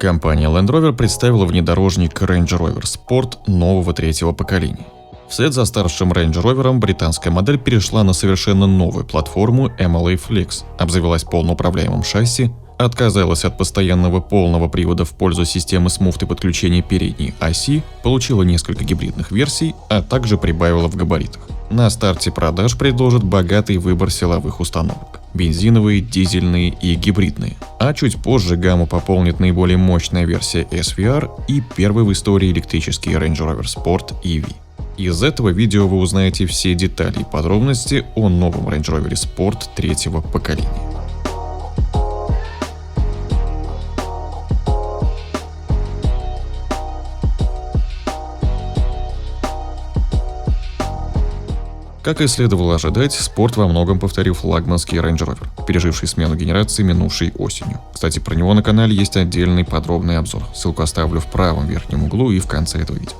Компания Land Rover представила внедорожник Range Rover Sport нового третьего поколения. Вслед за старшим Range Rover британская модель перешла на совершенно новую платформу MLA Flex, обзавелась полноуправляемым шасси, отказалась от постоянного полного привода в пользу системы с муфтой подключения передней оси, получила несколько гибридных версий, а также прибавила в габаритах. На старте продаж предложат богатый выбор силовых установок – бензиновые, дизельные и гибридные. А чуть позже гамму пополнит наиболее мощная версия SVR и первый в истории электрический Range Rover Sport EV. Из этого видео вы узнаете все детали и подробности о новом Range Rover Sport третьего поколения. Как и следовало ожидать, Sport во многом повторил флагманский Range Rover, переживший смену генерации минувшей осенью. Кстати, про него на канале есть отдельный подробный обзор, ссылку оставлю в правом верхнем углу и в конце этого видео.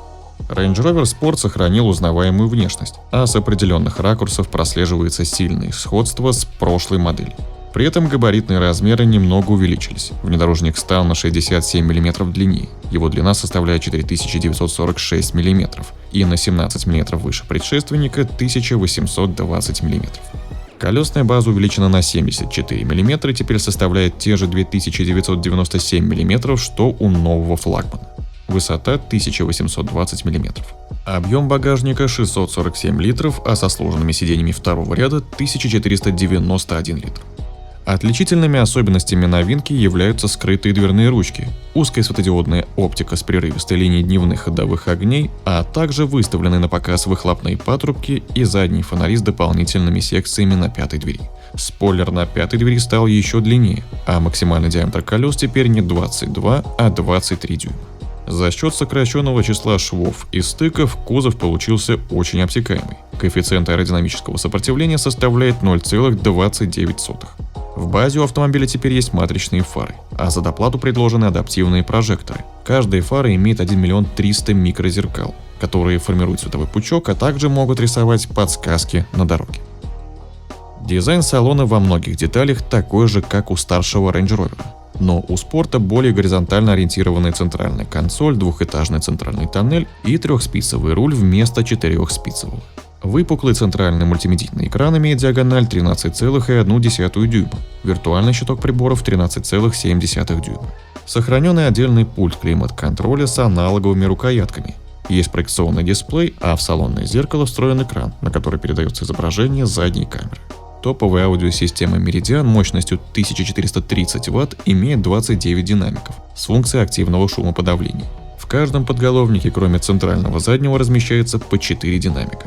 Range Rover Sport сохранил узнаваемую внешность, а с определенных ракурсов прослеживается сильное сходство с прошлой моделью. При этом габаритные размеры немного увеличились. Внедорожник стал на 67 мм длиннее, его длина составляет 4946 мм и на 17 мм выше предшественника 1820 мм. Колесная база увеличена на 74 мм и теперь составляет те же 2997 мм, что у нового флагмана. Высота 1820 мм. Объем багажника 647 литров, а со сложенными сиденьями второго ряда 1491 литр. Отличительными особенностями новинки являются скрытые дверные ручки, узкая светодиодная оптика с прерывистой линией дневных ходовых огней, а также выставлены на показ выхлопные патрубки и задние фонари с дополнительными секциями на пятой двери. Спойлер на пятой двери стал еще длиннее, а максимальный диаметр колес теперь не 22, а 23 дюйма. За счет сокращенного числа швов и стыков кузов получился очень обтекаемый. Коэффициент аэродинамического сопротивления составляет 0,29. В базе у автомобиля теперь есть матричные фары, а за доплату предложены адаптивные прожекторы. Каждая фара имеет 1 300 000 микрозеркал, которые формируют световой пучок, а также могут рисовать подсказки на дороге. Дизайн салона во многих деталях такой же, как у старшего Range Rover. Но у Спорта более горизонтально ориентированная центральная консоль, двухэтажный центральный тоннель и трехспицевый руль вместо четырехспицевого. Выпуклый центральный мультимедийный экран имеет диагональ 13,1 дюйма, виртуальный щиток приборов 13,7 дюйма. Сохраненный отдельный пульт климат-контроля с аналоговыми рукоятками. Есть проекционный дисплей, а в салонное зеркало встроен экран, на который передается изображение задней камеры. Топовая аудиосистема Meridian мощностью 1430 Вт имеет 29 динамиков с функцией активного шумоподавления. В каждом подголовнике, кроме центрального заднего, размещается по 4 динамика.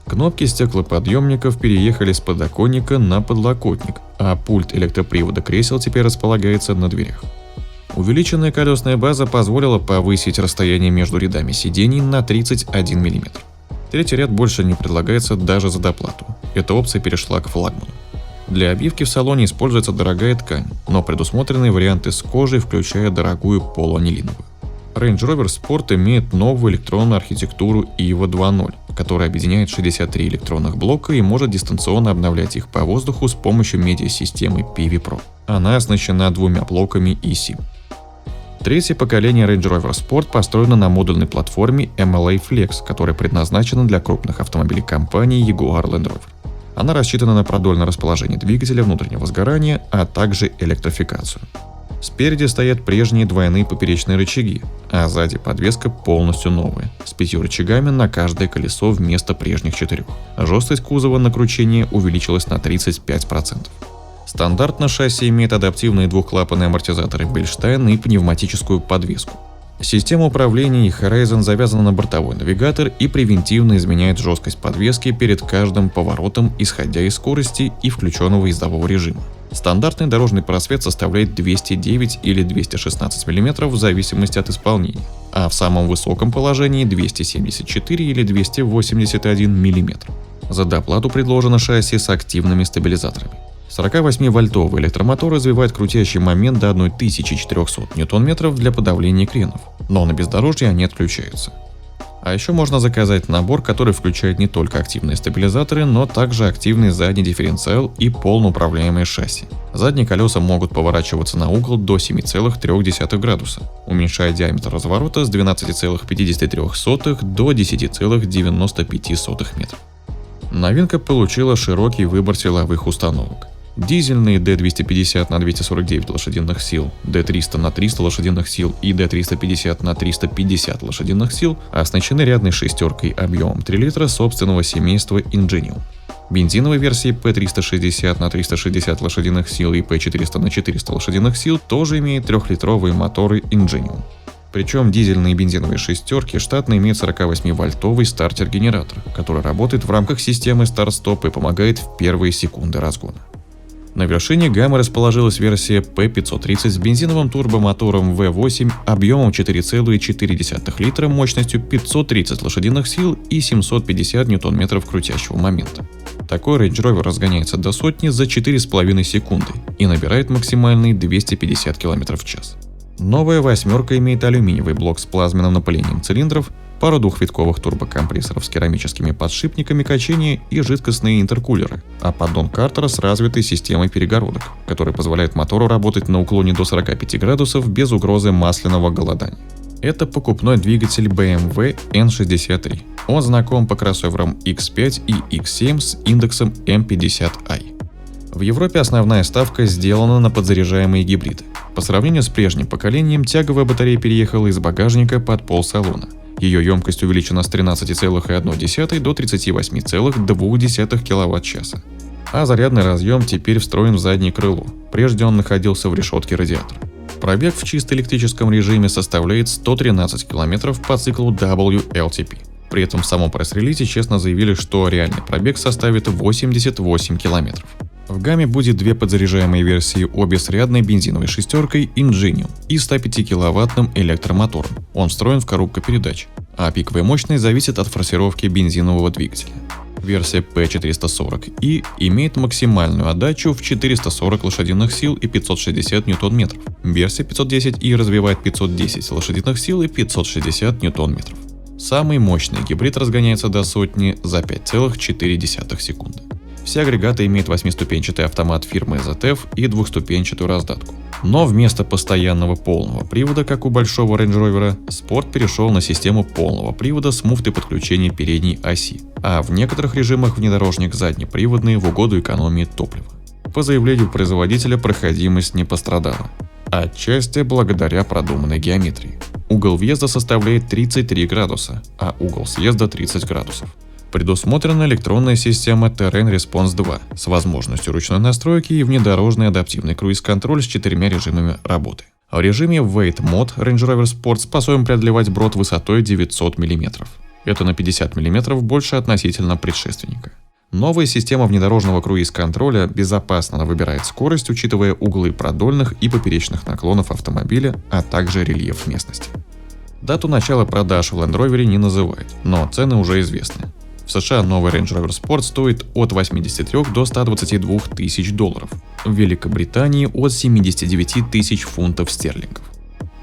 Кнопки стеклоподъемников переехали с подоконника на подлокотник, а пульт электропривода кресел теперь располагается на дверях. Увеличенная колесная база позволила повысить расстояние между рядами сидений на 31 мм. Третий ряд больше не предлагается даже за доплату. Эта опция перешла к флагману. Для обивки в салоне используется дорогая ткань, но предусмотрены варианты с кожей, включая дорогую полуанилиновую. Range Rover Sport имеет новую электронную архитектуру EVO 2.0, которая объединяет 63 электронных блока и может дистанционно обновлять их по воздуху с помощью медиасистемы PV Pro. Она оснащена двумя блоками eSIM. Третье поколение Range Rover Sport построено на модульной платформе MLA Flex, которая предназначена для крупных автомобилей компании Jaguar Land Rover. Она рассчитана на продольное расположение двигателя внутреннего сгорания, а также электрификацию. Спереди стоят прежние двойные поперечные рычаги, а сзади подвеска полностью новая, с 5 рычагами на каждое колесо вместо прежних 4. Жесткость кузова на кручение увеличилась на 35%. Стандартно шасси имеет адаптивные двухклапанные амортизаторы Bilstein и пневматическую подвеску. Система управления Horizon завязана на бортовой навигатор и превентивно изменяет жесткость подвески перед каждым поворотом, исходя из скорости и включенного ездового режима. Стандартный дорожный просвет составляет 209 или 216 мм в зависимости от исполнения, а в самом высоком положении 274 или 281 мм. За доплату предложено шасси с активными стабилизаторами. 48-вольтовый электромотор развивает крутящий момент до 1400 Нм для подавления кренов, но на бездорожье они отключаются. А еще можно заказать набор, который включает не только активные стабилизаторы, но также активный задний дифференциал и полноуправляемое шасси. Задние колеса могут поворачиваться на угол до 7,3 градуса, уменьшая диаметр разворота с 12,53 до 10,95 метров. Новинка получила широкий выбор силовых установок. Дизельные D250 на 249 лошадиных сил, D300 на 300 лошадиных сил и D350 на 350 лошадиных сил оснащены рядной шестеркой объемом 3 литра собственного семейства Ingenium. Бензиновые версии P360 на 360 лошадиных сил и P400 на 400 лошадиных сил тоже имеют 3-литровые моторы Ingenium. Причем дизельные и бензиновые шестерки штатно имеют 48-вольтовый стартер-генератор, который работает в рамках системы старт-стоп и помогает в первые секунды разгона. На вершине гаммы расположилась версия P530 с бензиновым турбомотором V8 объемом 4,4 литра мощностью 530 лошадиных сил и 750 ньютон-метров крутящего момента. Такой Range Rover разгоняется до сотни за 4,5 секунды и набирает максимальные 250 км в час. Новая восьмерка имеет алюминиевый блок с плазменным напылением цилиндров, пару двухвитковых турбокомпрессоров с керамическими подшипниками качения и жидкостные интеркулеры, а поддон картера с развитой системой перегородок, который позволяет мотору работать на уклоне до 45 градусов без угрозы масляного голодания. Это покупной двигатель BMW N63. Он знаком по кроссоверам X5 и X7 с индексом M50i. В Европе основная ставка сделана на подзаряжаемые гибриды. По сравнению с прежним поколением, тяговая батарея переехала из багажника под пол салона. Ее емкость увеличена с 13,1 до 38,2 кВт-часа. А зарядный разъем теперь встроен в заднее крыло. Прежде он находился в решетке радиатора. Пробег в чисто электрическом режиме составляет 113 км по циклу WLTP. При этом в самом пресс-релизе честно заявили, что реальный пробег составит 88 км. В гамме будет две подзаряжаемые версии, обе с рядной бензиновой шестеркой Ingenium и 105-киловаттным электромотором. Он встроен в коробку передач, а пиковая мощность зависит от форсировки бензинового двигателя. Версия P440i имеет максимальную отдачу в 440 лошадиных сил и 560 ньютон-метров. Версия 510i развивает 510 лошадиных сил и 560 ньютон-метров. Самый мощный гибрид разгоняется до сотни за 5,4 секунды. Все агрегаты имеют 8-ступенчатый автомат фирмы ZF и двухступенчатую раздатку. Но вместо постоянного полного привода, как у большого Range Rover, Sport перешел на систему полного привода с муфтой подключения передней оси, а в некоторых режимах внедорожник заднеприводный в угоду экономии топлива. По заявлению производителя, проходимость не пострадала. Отчасти благодаря продуманной геометрии. Угол въезда составляет 33 градуса, а угол съезда 30 градусов. Предусмотрена электронная система Terrain Response 2 с возможностью ручной настройки и внедорожный адаптивный круиз-контроль с 4 режимами работы. В режиме Weight Mode Range Rover Sport способен преодолевать брод высотой 900 мм. Это на 50 мм больше относительно предшественника. Новая система внедорожного круиз-контроля безопасно выбирает скорость, учитывая углы продольных и поперечных наклонов автомобиля, а также рельеф местности. Дату начала продаж в Land Rover не называют, но цены уже известны. В США новый Range Rover Sport стоит от 83 до 122 тысяч долларов, в Великобритании от 79 тысяч фунтов стерлингов.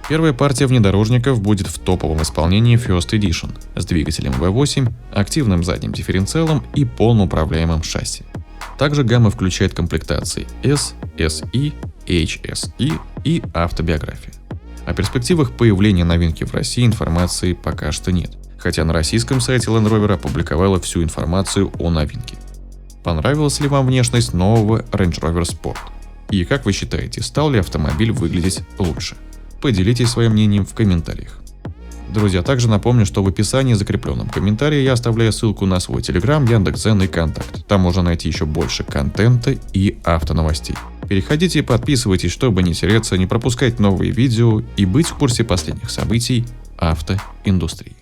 Первая партия внедорожников будет в топовом исполнении First Edition с двигателем V8, активным задним дифференциалом и полноуправляемым шасси. Также гамма включает комплектации S, SE, HSE и автобиография. О перспективах появления новинки в России информации пока что нет, хотя на российском сайте Land Rover опубликовала всю информацию о новинке. Понравилась ли вам внешность нового Range Rover Sport? И как вы считаете, стал ли автомобиль выглядеть лучше? Поделитесь своим мнением в комментариях. Друзья, также напомню, что в описании закрепленном комментарии я оставляю ссылку на свой Telegram, Яндекс.Дзен и Контакт. Там можно найти еще больше контента и автоновостей. Переходите и подписывайтесь, чтобы не теряться, не пропускать новые видео и быть в курсе последних событий автоиндустрии.